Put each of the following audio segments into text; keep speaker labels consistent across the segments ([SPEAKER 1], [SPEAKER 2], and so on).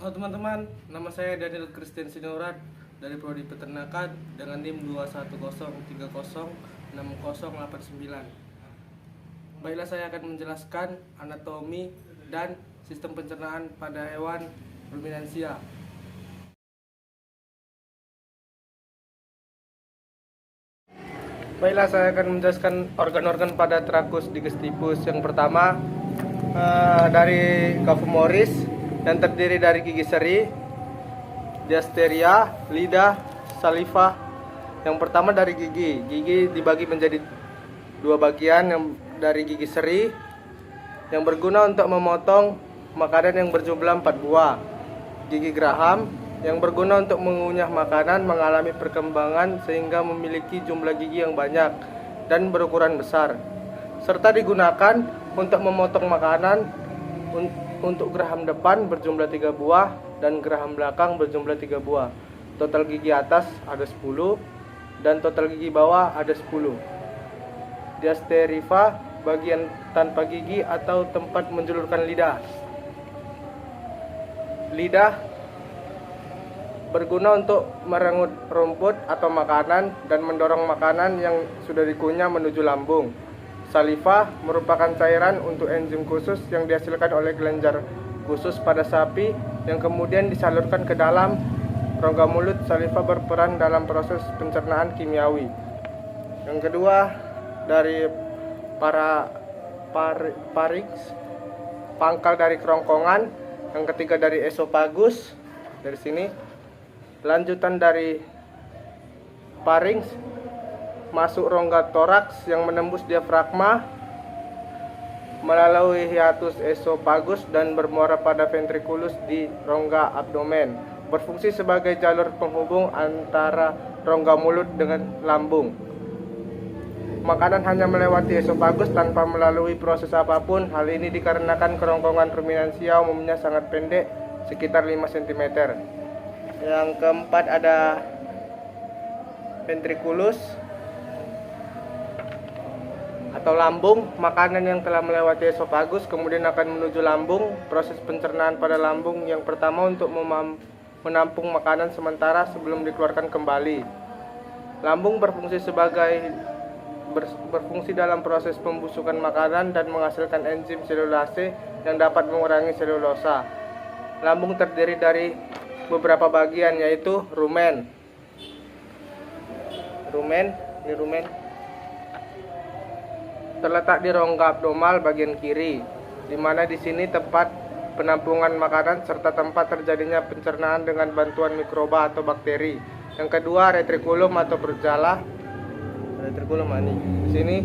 [SPEAKER 1] Halo teman-teman, nama saya Daniel Christian Sinurat dari Prodi Peternakan dengan NIM 210306089. Baiklah, saya akan menjelaskan anatomi dan sistem pencernaan pada hewan ruminansia. Baiklah, saya akan menjelaskan organ-organ pada tragus digestipus. Yang pertama dari Cavumoris yang terdiri dari gigi seri, diasteria, lidah, saliva. Yang pertama dari gigi. Gigi dibagi menjadi dua bagian, yang dari gigi seri yang berguna untuk memotong makanan yang berjumlah 4 buah. Gigi geraham yang berguna untuk mengunyah makanan mengalami perkembangan sehingga memiliki jumlah gigi yang banyak dan berukuran besar, serta digunakan untuk memotong makanan. Untuk geraham depan berjumlah 3 buah dan geraham belakang berjumlah 3 buah. Total gigi atas ada 10 dan total gigi bawah ada 10. Diasteriva, bagian tanpa gigi atau tempat menjulurkan lidah. Lidah berguna untuk merengut rumput atau makanan dan mendorong makanan yang sudah dikunyah menuju lambung. Saliva merupakan cairan untuk enzim khusus yang dihasilkan oleh kelenjar khusus pada sapi yang kemudian disalurkan ke dalam rongga mulut. Saliva berperan dalam proses pencernaan kimiawi. Yang kedua dari pharynx, pangkal dari kerongkongan. Yang ketiga dari esophagus, dari sini. Lanjutan dari pharynx masuk rongga toraks yang menembus diafragma melalui hiatus esophagus dan bermuara pada ventriculus di rongga abdomen, berfungsi sebagai jalur penghubung antara rongga mulut dengan lambung. Makanan hanya melewati esophagus tanpa melalui proses apapun. Hal ini dikarenakan kerongkongan ruminansia umumnya sangat pendek, sekitar 5 cm. Yang keempat ada ventriculus atau lambung. Makanan yang telah melewati esophagus kemudian akan menuju lambung. Proses pencernaan pada lambung yang pertama untuk menampung makanan sementara sebelum dikeluarkan kembali. Lambung berfungsi dalam proses pembusukan makanan dan menghasilkan enzim selulase yang dapat mengurangi selulosa. Lambung terdiri dari beberapa bagian, yaitu rumen. Rumen terletak di rongga abdomal bagian kiri, di mana di sini tempat penampungan makanan serta tempat terjadinya pencernaan dengan bantuan mikroba atau bakteri. Yang kedua, retrikulum atau perut jala. Retrikulum ini di sini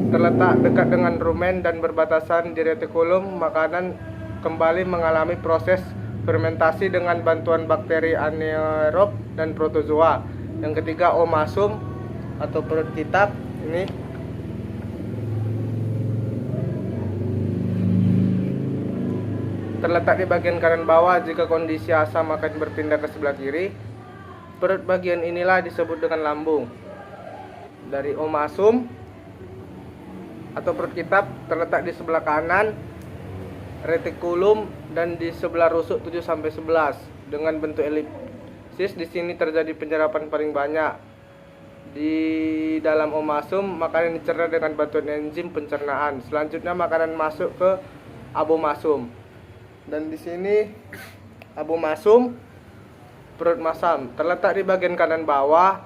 [SPEAKER 1] terletak dekat dengan rumen dan berbatasan di retikulum. Makanan kembali mengalami proses fermentasi dengan bantuan bakteri anaerob dan protozoa. Yang ketiga, omasum atau perut kitab. Ini terletak di bagian kanan bawah. Jika kondisi asam akan berpindah ke sebelah kiri. Perut bagian inilah disebut dengan lambung. Dari omasum atau perut kitab terletak di sebelah kanan retikulum dan di sebelah rusuk 7-11 dengan bentuk elipsis. Di sini terjadi penyerapan paling banyak. Di dalam omasum makanan dicerna dengan bantuan enzim pencernaan. Selanjutnya makanan masuk ke abomasum. Dan di sini abomasum, perut masam terletak di bagian kanan bawah.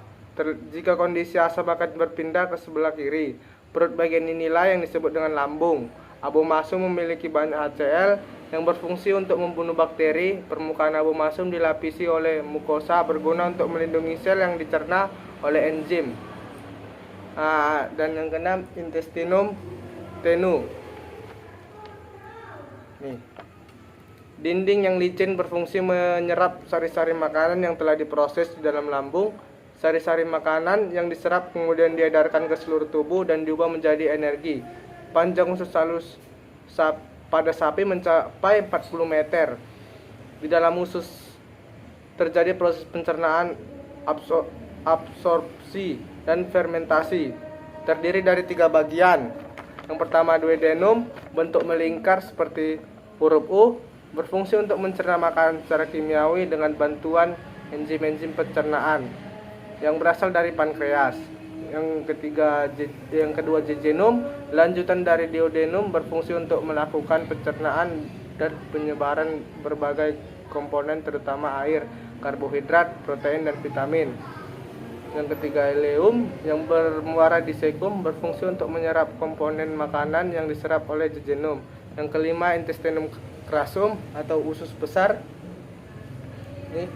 [SPEAKER 1] Jika kondisi asam akan berpindah ke sebelah kiri. Perut bagian inilah yang disebut dengan lambung. Abomasum memiliki banyak HCl yang berfungsi untuk membunuh bakteri. Permukaan abomasum dilapisi oleh mukosa berguna untuk melindungi sel yang dicerna oleh enzim. Dan yang keenam, intestinum tenu. Nih. Dinding yang licin berfungsi menyerap sari-sari makanan yang telah diproses di dalam lambung. Sari-sari makanan yang diserap kemudian diedarkan ke seluruh tubuh dan diubah menjadi energi. Panjang usus halus pada sapi mencapai 40 meter. Di dalam usus terjadi proses pencernaan, absorpsi, dan fermentasi. Terdiri dari 3 bagian. Yang pertama duodenum, bentuk melingkar seperti huruf U. berfungsi untuk mencerna makanan secara kimiawi dengan bantuan enzim-enzim pencernaan yang berasal dari pankreas. Yang kedua jejunom, lanjutan dari duodenum, berfungsi untuk melakukan pencernaan dan penyebaran berbagai komponen terutama air, karbohidrat, protein dan vitamin. Yang ketiga ileum, yang bermuara di cecum, berfungsi untuk menyerap komponen makanan yang diserap oleh jejunom. Yang kelima intestinum crassum atau usus besar. Ini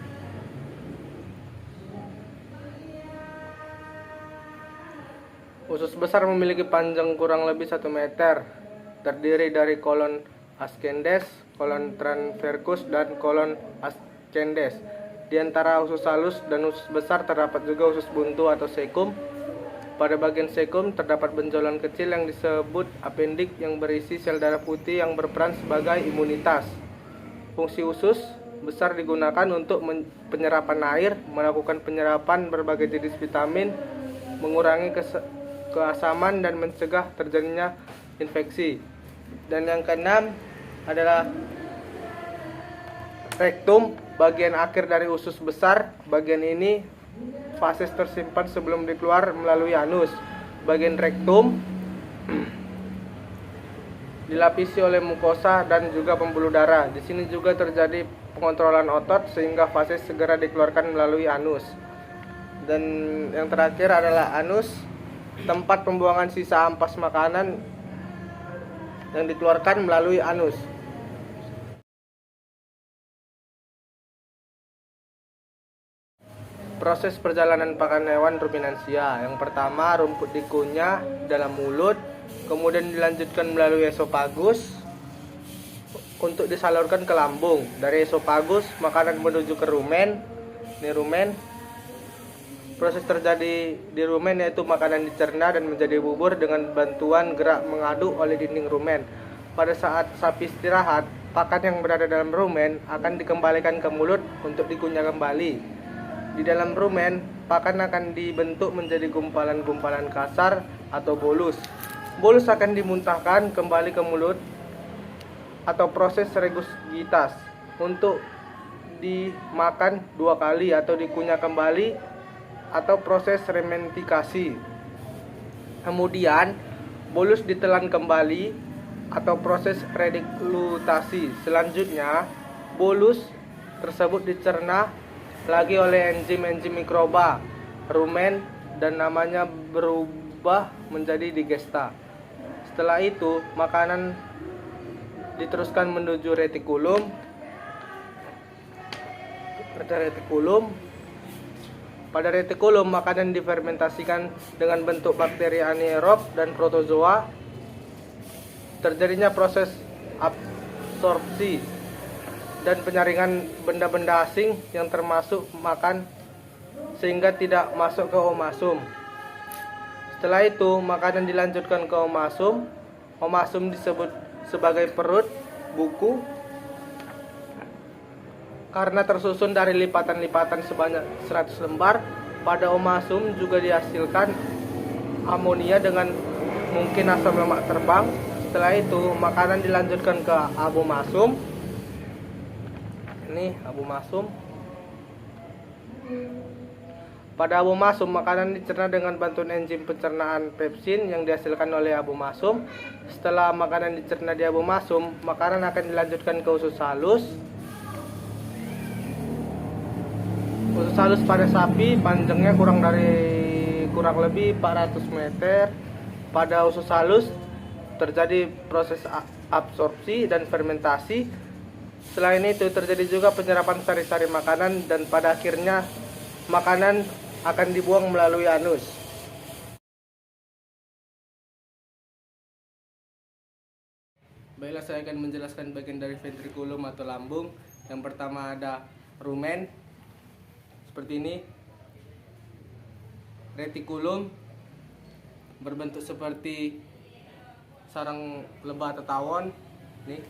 [SPEAKER 1] usus besar memiliki panjang kurang lebih 1 meter, terdiri dari kolon ascendens, kolon transversus, dan kolon ascendens. Di antara usus halus dan usus besar terdapat juga usus buntu atau cecum. Pada bagian cecum terdapat benjolan kecil yang disebut apendik yang berisi sel darah putih yang berperan sebagai imunitas. Fungsi usus besar digunakan untuk penyerapan air, melakukan penyerapan berbagai jenis vitamin, mengurangi keasaman dan mencegah terjadinya infeksi. Dan yang keenam adalah rektum, bagian akhir dari usus besar. Bagian ini fases tersimpan sebelum dikeluar melalui anus. Bagian rektum dilapisi oleh mukosa dan juga pembuluh darah. Di sini juga terjadi pengontrolan otot sehingga fases segera dikeluarkan melalui anus. Dan yang terakhir adalah anus, tempat pembuangan sisa ampas makanan yang dikeluarkan melalui anus. Proses perjalanan pakan hewan ruminansia. Yang pertama, rumput dikunyah dalam mulut, kemudian dilanjutkan melalui esofagus untuk disalurkan ke lambung. Dari esofagus, makanan menuju ke rumen. Ini rumen. Proses terjadi di rumen yaitu makanan dicerna dan menjadi bubur dengan bantuan gerak mengaduk oleh dinding rumen. Pada saat sapi istirahat, pakan yang berada dalam rumen akan dikembalikan ke mulut untuk dikunyah kembali. Di dalam rumen, pakan akan dibentuk menjadi gumpalan-gumpalan kasar atau bolus. Bolus akan dimuntahkan kembali ke mulut atau proses regurgitas untuk dimakan 2 kali atau dikunyah kembali atau proses fermentikasi. Kemudian bolus ditelan kembali atau proses redeglutasi. Selanjutnya bolus tersebut dicerna lagi oleh enzim-enzim mikroba rumen dan namanya berubah menjadi digesta. Setelah itu makanan diteruskan menuju retikulum. Pada retikulum makanan difermentasikan dengan bentuk bakteri anaerob dan protozoa. Terjadinya proses absorpsi dan penyaringan benda-benda asing yang termasuk makan sehingga tidak masuk ke omasum. Setelah itu makanan dilanjutkan ke omasum. Omasum disebut sebagai perut buku karena tersusun dari lipatan-lipatan sebanyak 100 lembar. Pada omasum juga dihasilkan amonia dengan mungkin asam lemak terbang. Setelah itu makanan dilanjutkan ke abomasum. Ini abomasum. Pada abomasum makanan dicerna dengan bantuan enzim pencernaan pepsin yang dihasilkan oleh abomasum. Setelah makanan dicerna di abomasum, makanan akan dilanjutkan ke usus halus. Usus halus pada sapi panjangnya kurang lebih 400 meter. Pada usus halus terjadi proses absorpsi dan fermentasi. Selain itu terjadi juga penyerapan sari-sari makanan dan pada akhirnya makanan akan dibuang melalui anus. Baiklah, saya akan menjelaskan bagian dari ventriculum atau lambung. Yang pertama ada rumen seperti ini. Retikulum berbentuk seperti sarang lebah atau tawon. Nih.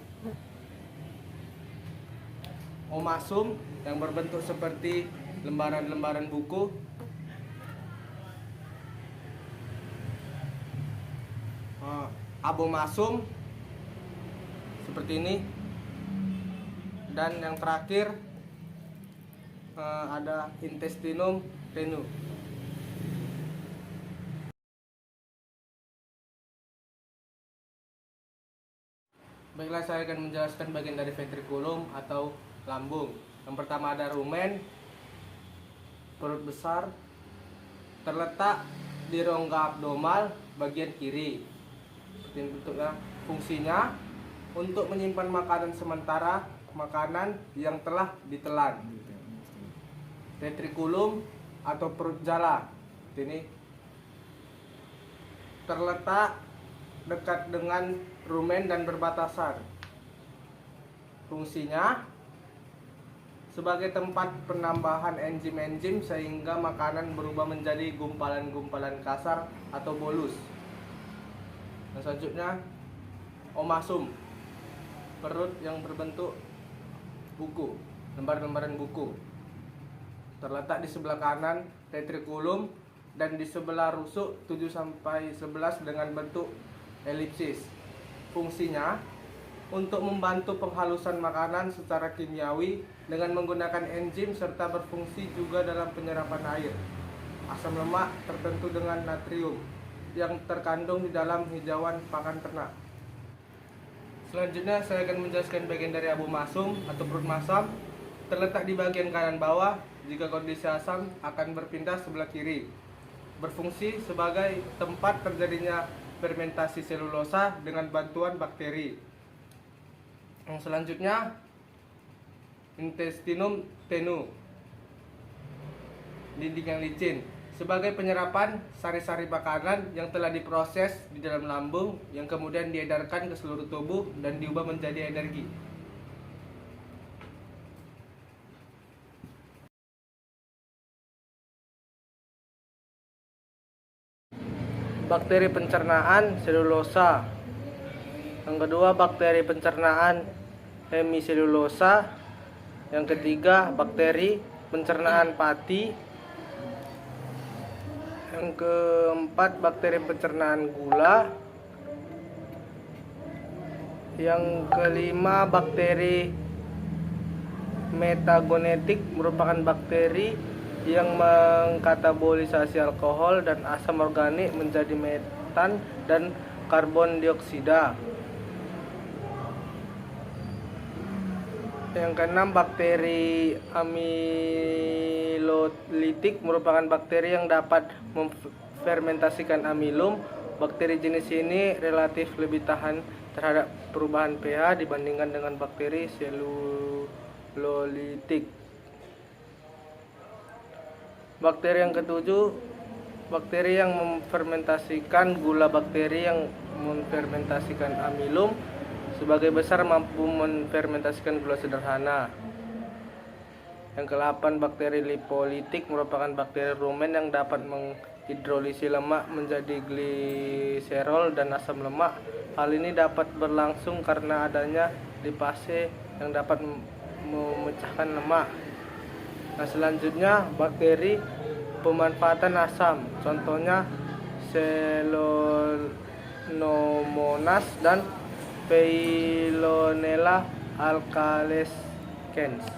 [SPEAKER 1] Omasum yang berbentuk seperti lembaran-lembaran buku. Abomasum seperti ini. Dan yang terakhir ada intestinum tenue. Baiklah, saya akan menjelaskan bagian dari ventriculum atau lambung. Yang pertama ada rumen, perut besar, terletak di rongga abdomal bagian kiri. Seperti bentuknya. Fungsinya untuk menyimpan makanan sementara, makanan yang telah ditelan. Ventriculum atau perut jala ini terletak dekat dengan rumen dan berbatasan. Fungsinya sebagai tempat penambahan enzim-enzim sehingga makanan berubah menjadi gumpalan-gumpalan kasar atau bolus. Dan selanjutnya omasum, perut yang berbentuk buku, lembar-lembaran buku. Terletak di sebelah kanan ventriculum dan di sebelah rusuk 7-11 dengan bentuk elipsis. Fungsinya untuk membantu penghalusan makanan secara kimiawi dengan menggunakan enzim serta berfungsi juga dalam penyerapan air, asam lemak tertentu dengan natrium yang terkandung di dalam hijauan pakan ternak. Selanjutnya saya akan menjelaskan bagian dari abu masum atau perut masam. Terletak di bagian kanan bawah. Jika kondisi asam akan berpindah sebelah kiri. Berfungsi sebagai tempat terjadinya fermentasi selulosa dengan bantuan bakteri. Yang selanjutnya intestinum tenue, dinding yang licin, sebagai penyerapan sari-sari makanan yang telah diproses di dalam lambung yang kemudian diedarkan ke seluruh tubuh dan diubah menjadi energi. Bakteri pencernaan selulosa. Yang kedua, bakteri pencernaan hemiselulosa. Yang ketiga, bakteri pencernaan pati. Yang keempat, bakteri pencernaan gula. Yang kelima, bakteri metagonetik, merupakan bakteri yang mengkatabolisasi alkohol dan asam organik menjadi metan dan karbon dioksida. Yang keenam, bakteri amilolitik, merupakan bakteri yang dapat memfermentasikan amilum. Bakteri jenis ini relatif lebih tahan terhadap perubahan pH dibandingkan dengan bakteri selulolitik. Bakteri yang ketujuh, bakteri yang memfermentasikan gula. Bakteri yang memfermentasikan amilum sebagai besar mampu memfermentasikan gula sederhana. Yang ke-8, bakteri lipolitik, merupakan bakteri rumen yang dapat menghidrolisi lemak menjadi gliserol dan asam lemak. Hal ini dapat berlangsung karena adanya lipase yang dapat memecahkan lemak. Nah, selanjutnya bakteri pemanfaatan asam, contohnya Celonomonas dan Veillonella alcalescens.